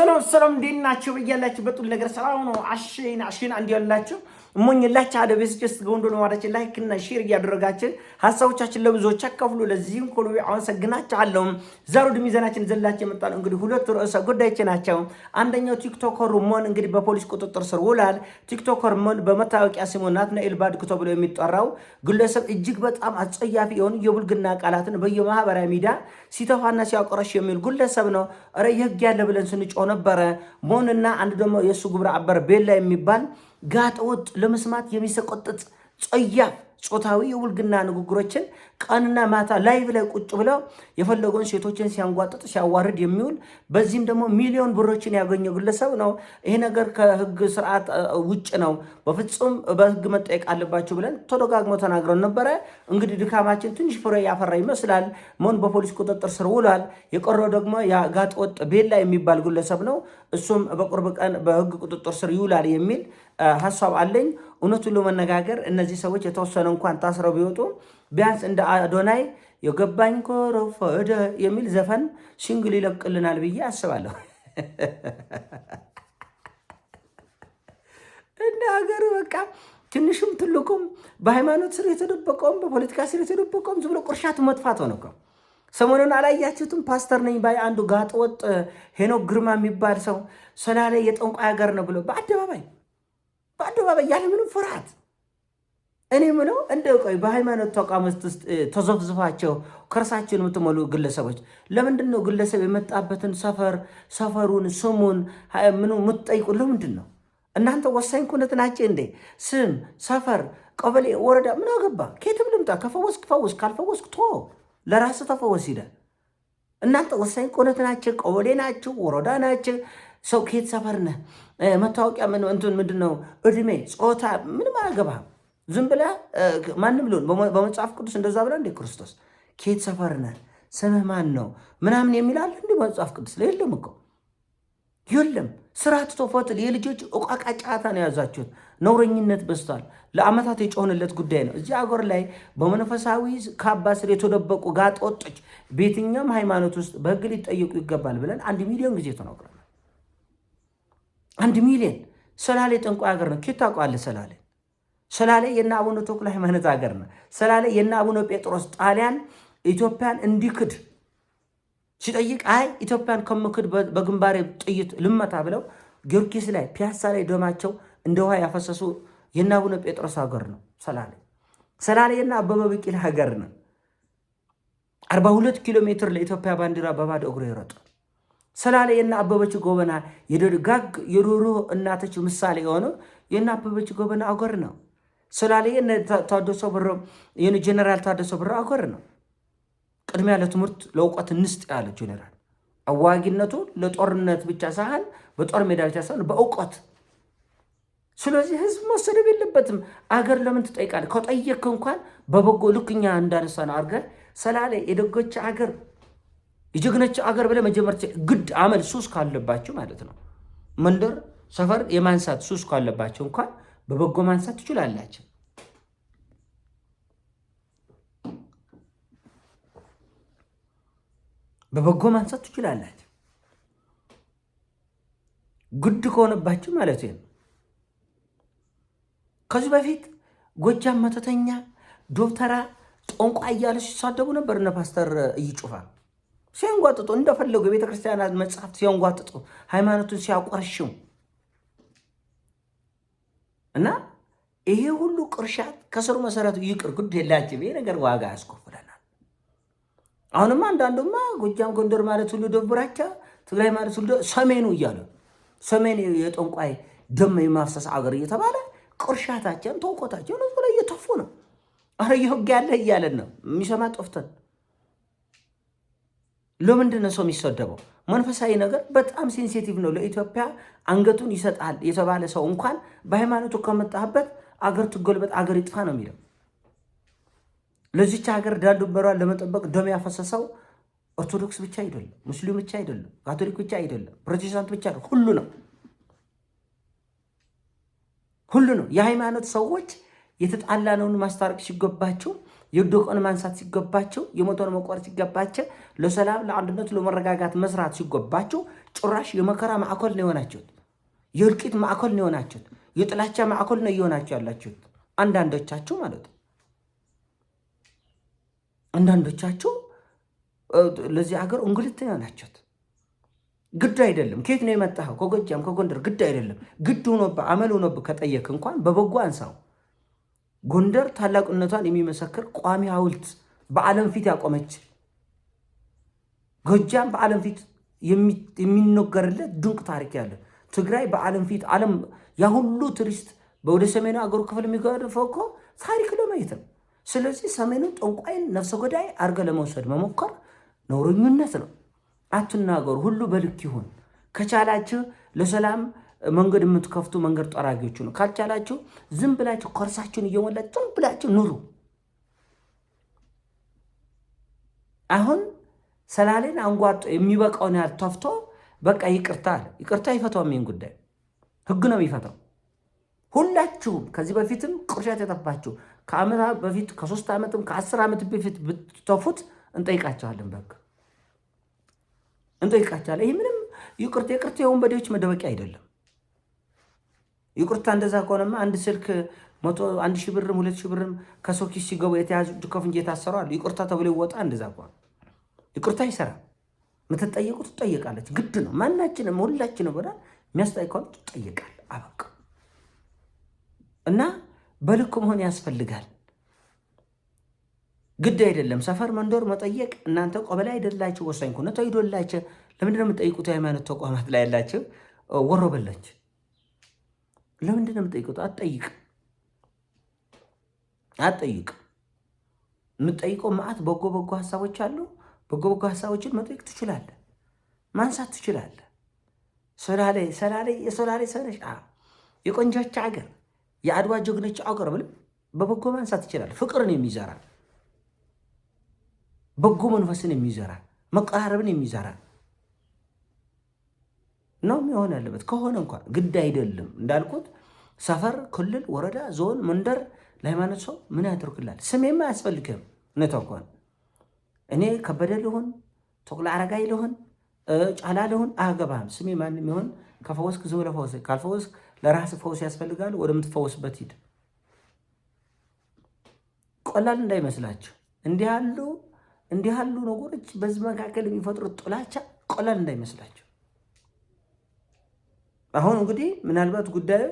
ሰላም እንዴናችሁ? በያላችሁበት ሁሉ ነገር ሰላም ነው። አሽን አንድ ያላችሁ እሞኝላችሁ አደ ቤስጀስ ጎንዶ ነው ማለት ላይክ እና ሼር እያደረጋችሁ ሐሳቦቻችን ለብዙዎች አካፍሉ። ለዚህም ሁሉ አመሰግናችኋለሁ። ዛሬ ወደ ሚዛናችን ዘላችሁ የመጣነው እንግዲህ ሁለት ርዕሰ ጉዳዮች ናቸው። አንደኛው ቲክቶከር ሞን እንግዲህ በፖሊስ ቁጥጥር ስር ውሏል። ቲክቶከር ሞን በመታወቂያ ስሙ ናትናኤል ባድኩ ተብሎ የሚጠራው ግለሰብ እጅግ በጣም አጸያፊ የሆኑ የብልግና ቃላትን በየማህበራዊ ሚዲያ ሲተፋና ሲያቆረሽ የሚል ግለሰብ ነው። ኧረ የህግ ያለ ብለን ስንጮህ ነበረ። ሞንና አንድ ደግሞ የሱ ግብረ አበር ቤላ የሚባል ጋጠወጥ ለመስማት የሚሰቆጥጥ ጸያፍ ጾታዊ የውልግና ንግግሮችን ቀንና ማታ ላይቭ ላይ ቁጭ ብለው የፈለገውን ሴቶችን ሲያንጓጥጥ ሲያዋርድ የሚውል በዚህም ደግሞ ሚሊዮን ብሮችን ያገኘው ግለሰብ ነው። ይሄ ነገር ከህግ ስርዓት ውጭ ነው፣ በፍጹም በህግ መጠየቅ አለባቸው ብለን ተደጋግሞ ተናግረን ነበረ። እንግዲህ ድካማችን ትንሽ ፍሬ ያፈራ ይመስላል። ሞን በፖሊስ ቁጥጥር ስር ውሏል። የቀረው ደግሞ የጋጠወጥ ቤላ የሚባል ግለሰብ ነው። እሱም በቅርብ ቀን በህግ ቁጥጥር ስር ይውላል የሚል ሀሳብ አለኝ። እውነቱን ለመነጋገር እነዚህ ሰዎች የተወሰነ እንኳን ታስረው ቢወጡ ቢያንስ እንደ አዶናይ የገባኝ ኮረፈደ የሚል ዘፈን ሲንግል ይለቅልናል ብዬ አስባለሁ። እንደ ሀገር በቃ ትንሹም ትልቁም በሃይማኖት ስር የተደበቀውም በፖለቲካ ስር የተደበቀውም ዝም ብሎ ቁርሻቱ መጥፋት ሆነ እኮ። ሰሞኑን አላያችሁትም? ፓስተር ነኝ ባይ አንዱ ጋጠወጥ ሄኖክ ግርማ የሚባል ሰው ሰላሌ የጠንቋይ ሀገር ነው ብሎ በአደባባይ ያለምንም ፍርሃት እኔ ምለው እንደው ቆይ በሃይማኖት ተቋማት ውስጥ ተዘፍዝፋቸው ከርሳቸውን የምትሞሉ ግለሰቦች ለምንድን ነው ግለሰብ የመጣበትን ሰፈሩን ስሙን ምኑ የምትጠይቁ? ለምንድን ነው እናንተ ወሳኝ ኩነት ናቸው እንዴ? ስም፣ ሰፈር፣ ቀበሌ፣ ወረዳ ምን አገባ? ከየትም ልምጣ። ከፈወስክ ፈውስ፣ ካልፈወስክ ቶ ለራስህ ተፈወስ ሂደ። እናንተ ወሳኝ ኩነት ናቸው። ቀበሌ ናቸው፣ ወረዳ ናቸው። ሰው ከየት ሰፈር ነህ? መታወቂያ ምንድን ነው? እድሜ፣ ጾታ ምንም አያገባህም። ዝም ብለህ ማንም ሊሆን በመጽሐፍ ቅዱስ እንደዛ ብለህ እንደ ክርስቶስ ከየት ሰፈር ነህ? ስምህ ማን ነው? ምናምን የሚላል እንዲህ መጽሐፍ ቅዱስ ላይ የለም እኮ የለም። ስርዓት ተፈትል የልጆች እቃቃ ጨዋታ ነው የያዛችሁት። ነውረኝነት በዝቷል። ለአመታት የጮህንለት ጉዳይ ነው። እዚህ አገር ላይ በመንፈሳዊ ካባ ስር የተደበቁ ጋጠወጦች በየትኛውም ሃይማኖት ውስጥ በህግ ሊጠየቁ ይገባል ብለን 1 ሚሊዮን ጊዜ ተናግረናል። 1 ሚሊዮን። ሰላሌ ጠንቋይ ሀገር ነው። ኬት ታውቀዋለህ? ሰላሌ የእነ አቡነ ተክለ ሃይማኖት ሀገር ነው። ሰላሌ የእነ አቡነ ጴጥሮስ ጣሊያን ኢትዮጵያን እንዲክድ ሲጠይቅ አይ ኢትዮጵያን ከምክድ በግንባሬ ጥይት ልመታ ብለው ጊዮርጊስ ላይ ፒያሳ ላይ ደማቸው እንደ ውሃ ያፈሰሱ የእነ አቡነ ጴጥሮስ ሀገር ነው ሰላሌ የእነ አበበ ቢቂላ ሀገር ነው። 42 ኪሎ ሜትር ለኢትዮጵያ ባንዲራ በባዶ እግሩ ይሮጥ። ሰላሌ የእነ አበበች ጎበና የደጋግ የሩሩህ እናቶች ምሳሌ የሆነው የእነ አበበች ጎበና አገር ነው። ሰላሌ የእነ ታደሰ ብሮ የእነ ጀነራል ታደሰ ብሮ አገር ነው። ቅድሚያ ለትምህርት ለእውቀት እንስጥ ያለ ጀነራል አዋጊነቱ ለጦርነት ብቻ ሳይሆን በጦር ሜዳ ብቻ ሳይሆን በእውቀት። ስለዚህ ህዝብ መሰደብ የለበትም። አገር ለምን ትጠይቃለህ? ከጠየቅክ እንኳን በበጎ ልክኛ እንዳነሳ ነው አድርገህ ሰላሌ የደጎች አገር የጀግኖች አገር ብለህ መጀመር ግድ አመል ሱስ ካለባቸው ማለት ነው። መንደር ሰፈር የማንሳት ሱስ ካለባቸው እንኳን በበጎ ማንሳት ትችላላችሁ። በበጎ ማንሳት ትችላላችሁ። ግድ ከሆነባችሁ ማለት ነው። ከዚህ በፊት ጎጃም መተተኛ፣ ዶክተራ፣ ጠንቋይ እያሉ ሲሳደቡ ነበር እነ ፓስተር እይጩፋ ሲያንጓጥጡ እንደፈለጉ የቤተክርስቲያናት መጽሐፍት ሲያንጓጥጡ ሃይማኖቱን ሲያቆርሽው እና ይሄ ሁሉ ቅርሻት ከስሩ መሰረቱ ይቅር ግድ የላችም። ይሄ ነገር ዋጋ ያስከፍለናል። አሁንማ አንዳንዱማ ጎጃም ጎንደር ማለት ሁሉ ደብራቻ፣ ትግራይ ማለት ሁሉ ሰሜኑ እያለ ሰሜን የጠንቋይ ደም የማፍሰስ አገር እየተባለ ቅርሻታቸውን ተውቆታቸውን እሱ ላይ እየተፉ ነው። አረ የህግ ያለ እያለን ነው የሚሰማ ጠፍተን። ለምንድን ነው ሰው የሚሰደበው? መንፈሳዊ ነገር በጣም ሴንሲቲቭ ነው። ለኢትዮጵያ አንገቱን ይሰጣል የተባለ ሰው እንኳን በሃይማኖቱ ከመጣህበት አገር ትጎልበት አገር ይጥፋ ነው የሚለው። ለዚች ሀገር ዳር ድንበሯን ለመጠበቅ ደም ያፈሰሰው ኦርቶዶክስ ብቻ አይደለም፣ ሙስሊም ብቻ አይደለም፣ ካቶሊክ ብቻ አይደለም፣ ፕሮቴስታንት ብቻ አይደለም፣ ሁሉ ነው። የሃይማኖት ሰዎች የተጣላነውን ማስታረቅ ሲገባቸው የወደቀውን ማንሳት ሲገባቸው፣ የሞተውን መቆረጥ ሲገባቸው፣ ለሰላም ለአንድነት ለመረጋጋት መስራት ሲገባቸው ጭራሽ የመከራ ማዕከል ነው የሆናችሁት። የእልቂት ማዕከል ነው የሆናችሁት። የጥላቻ ማዕከል ነው እየሆናችሁ ያላችሁት አንዳንዶቻችሁ ማለት ነው። አንዳንዶቻችሁ ለዚህ ሀገር እንግልት ነው የሆናችሁት። ግድ አይደለም ከየት ነው የመጣኸው፣ ከጎጃም ከጎንደር ግድ አይደለም። ግድ ሆኖብህ አመል ሆኖብህ ከጠየቅ እንኳን በበጎ አንሳው። ጎንደር ታላቅነቷን የሚመሰክር ቋሚ ሐውልት በዓለም ፊት ያቆመች፣ ጎጃም በዓለም ፊት የሚነገርለት ድንቅ ታሪክ ያለ፣ ትግራይ በዓለም ፊት ዓለም ያ ሁሉ ቱሪስት ወደ ሰሜኑ አገሩ ክፍል የሚገርፈው እኮ ታሪክ ለማየት ነው። ስለዚህ ሰሜኑ ጠንቋይን ነፍሰ ገዳይ አድርገህ ለመውሰድ መሞከር ነውረኝነት ነው። አትናገሩ። ሁሉ በልክ ይሁን። ከቻላችሁ ለሰላም መንገድ የምትከፍቱ መንገድ ጠራጊዎቹ ነው። ካልቻላችሁ ዝም ብላችሁ ኮርሳችሁን እየሞላችሁ ዝም ብላችሁ ኑሩ። አሁን ሰላሌን አንጓጦ የሚበቃውን ያህል ተፍቶ በቃ ይቅርታ አለ። ይቅርታ ይፈታውም። ይህን ጉዳይ ህግ ነው የሚፈታው። ሁላችሁም ከዚህ በፊትም ቁርሻት የጠፋችሁ ከዓመታት በፊት ከ3 ዓመትም ከ10 ዓመት በፊት ብትተፉት እንጠይቃቸዋለን። በቃ እንጠይቃቸዋለን። ይህ ምንም ይቅርታ የወንበዴዎች መደበቂያ አይደለም። ይቅርታ እንደዛ ከሆነማ አንድ ስልክ 1,000 ብርም 2,000 ብርም ከሰው ኪስ ሲገቡ የተያዙ ከፍንጅ የታሰሩ አሉ። ይቅርታ ተብሎ ይወጣ። እንደዛ ከሆነ ይቅርታ ይሰራ። የምትጠየቁ ትጠየቃለች። ግድ ነው። ማናችንም ሁላችንም ብላ የሚያስጠይቀው ትጠየቃል። አበቃ። እና በልክ መሆን ያስፈልጋል። ግድ አይደለም ሰፈር መንደር መጠየቅ። እናንተ ቆበላ አይደላችሁ፣ ወሳኝ ከሆነ ተይዶላችሁ። ለምንድነው የምትጠይቁት? የሃይማኖት ተቋማት ላይ ያላችሁ ወሮበላች ለምንድነው የምትጠይቁት? አትጠይቅ። የምትጠይቀው ማአት በጎ ሀሳቦች አሉ። በጎ ሀሳቦችን መጠየቅ ትችላለህ፣ ማንሳት ትችላለህ። የሶላሌ ሰነሽ የቆንጆች ሀገር የአድዋ ጀግኖች አገር ብለህ በበጎ ማንሳት ትችላለህ። ፍቅርን የሚዘራ በጎ መንፈስን የሚዘራ መቀራረብን የሚዘራ ነው የሚሆን ያለበት። ከሆነ እንኳን ግድ አይደለም እንዳልኩት ሰፈር፣ ክልል፣ ወረዳ፣ ዞን፣ መንደር ለሃይማኖት ሰው ምን ያደርግላል? ስሜማ አያስፈልግም። እውነታው ከሆነ እኔ ከበደ ልሆን፣ ተኩላ አረጋይ ልሆን፣ ጫላ ልሆን አያገባህም። ስሜ ማንም ይሆን ከፈወስክ ዝም ብለህ ፈወስ፣ ካልፈወስክ ለራስ ፈውስ ያስፈልጋል። ወደምትፈወስበት ሂድ። ቀላል እንዳይመስላችሁ። እንዲህ ያሉ ነገሮች በዚህ መካከል የሚፈጥሩት ጥላቻ ቀላል እንዳይመስላችሁ። አሁን እንግዲህ ምናልባት ጉዳዩ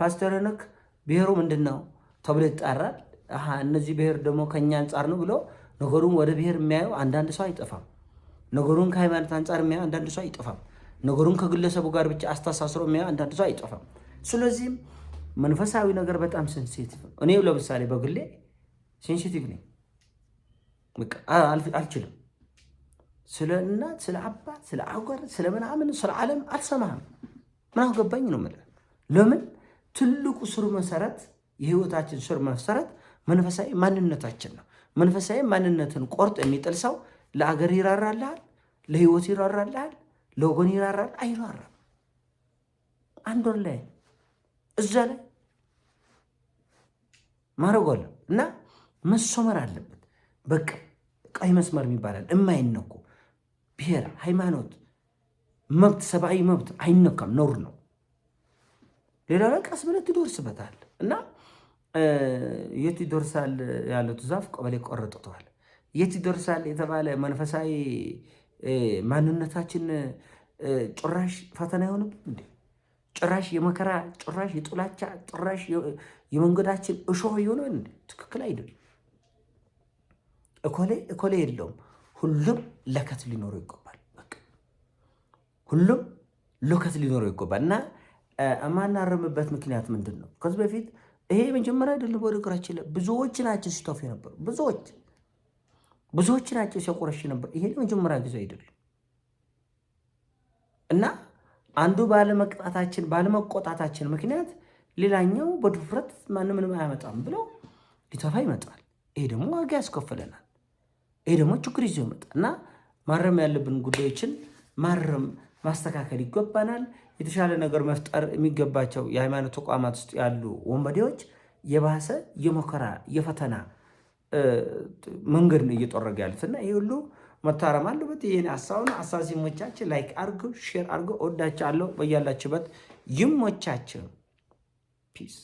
ፓስተር ሄኖክ ብሔሩ ምንድን ነው ተብሎ ይጣራል። እነዚህ ብሔር ደግሞ ከኛ አንጻር ነው ብሎ ነገሩን ወደ ብሔር የሚያየው አንዳንድ ሰው አይጠፋም። ነገሩን ከሃይማኖት አንጻር የሚያየው አንዳንድ ሰው አይጠፋም። ነገሩን ከግለሰቡ ጋር ብቻ አስተሳስሮ የሚያየው አንዳንድ ሰው አይጠፋም። ስለዚህም መንፈሳዊ ነገር በጣም ሴንሲቲቭ ነው። እኔ ለምሳሌ በግሌ ሴንሲቲቭ ነኝ። አልችልም። ስለ እናት፣ ስለ አባት፣ ስለ አገር፣ ስለ ምናምን፣ ስለ ዓለም አልሰማህም። ምን አገባኝ ነው የምልህ። ለምን? ትልቁ ስር መሰረት፣ የህይወታችን ስር መሰረት መንፈሳዊ ማንነታችን ነው። መንፈሳዊ ማንነትን ቆርጥ የሚጥል ሰው ለአገር ይራራልሃል፣ ለህይወት ይራራልሃል፣ ለወገን ይራራል አይራራም። አንድ ወር ላይ እዛ ላይ ማረጓለ እና መሶመር አለበት። በቃ ቀይ መስመር የሚባላል የማይነኩ ብሔር፣ ሃይማኖት፣ መብት፣ ሰብአዊ መብት አይነካም፣ ነውር ነው። ሌላ ላይ ቀስ ብለህ ትደርስበታል። እና የት ይደርሳል ያሉት ዛፍ ቀበሌ ቆረጥተዋል። የት ይደርሳል የተባለ መንፈሳዊ ማንነታችን ጭራሽ ፈተና የሆነብን እንዴ! ጭራሽ የመከራ ጭራሽ የጥላቻ ጭራሽ የመንገዳችን እሾህ የሆነ እንዴ! ትክክል አይደለም። እኮሌ የለውም። ሁሉም ለከት ሊኖረው ይገባል። በቃ ሁሉም ለከት ሊኖረው ይገባል። እና የማናረምበት ምክንያት ምንድን ነው? ከዚህ በፊት ይሄ መጀመሪያ አይደለም። ወደ እግራችን ላይ ብዙዎች ናቸው ሲተፉ የነበሩ ብዙዎች ናቸው ሲያቆረሽ ነበር። ይሄ መጀመሪያ ጊዜ አይደለም። እና አንዱ ባለመቆጣታችን ምክንያት ሌላኛው በድፍረት ማንም ምንም አያመጣም ብሎ ሊተፋ ይመጣል። ይሄ ደግሞ ዋጋ ያስከፍለናል። ይሄ ደግሞ ችግር ይዞ ይመጣል። እና ማረም ያለብን ጉዳዮችን ማስተካከል ይገባናል። የተሻለ ነገር መፍጠር የሚገባቸው የሃይማኖት ተቋማት ውስጥ ያሉ ወንበዴዎች የባሰ የመከራ የፈተና መንገድ ነው እየጠረገ ያሉት እና ይህ ሁሉ መታረም አለበት። ይህን ሀሳብ ነው። ሀሳብ ሲሞቻችን ላይክ አርጎ ሼር አርጎ። ወዳቻለሁ። በያላችሁበት ይሞቻችሁ። ፒስ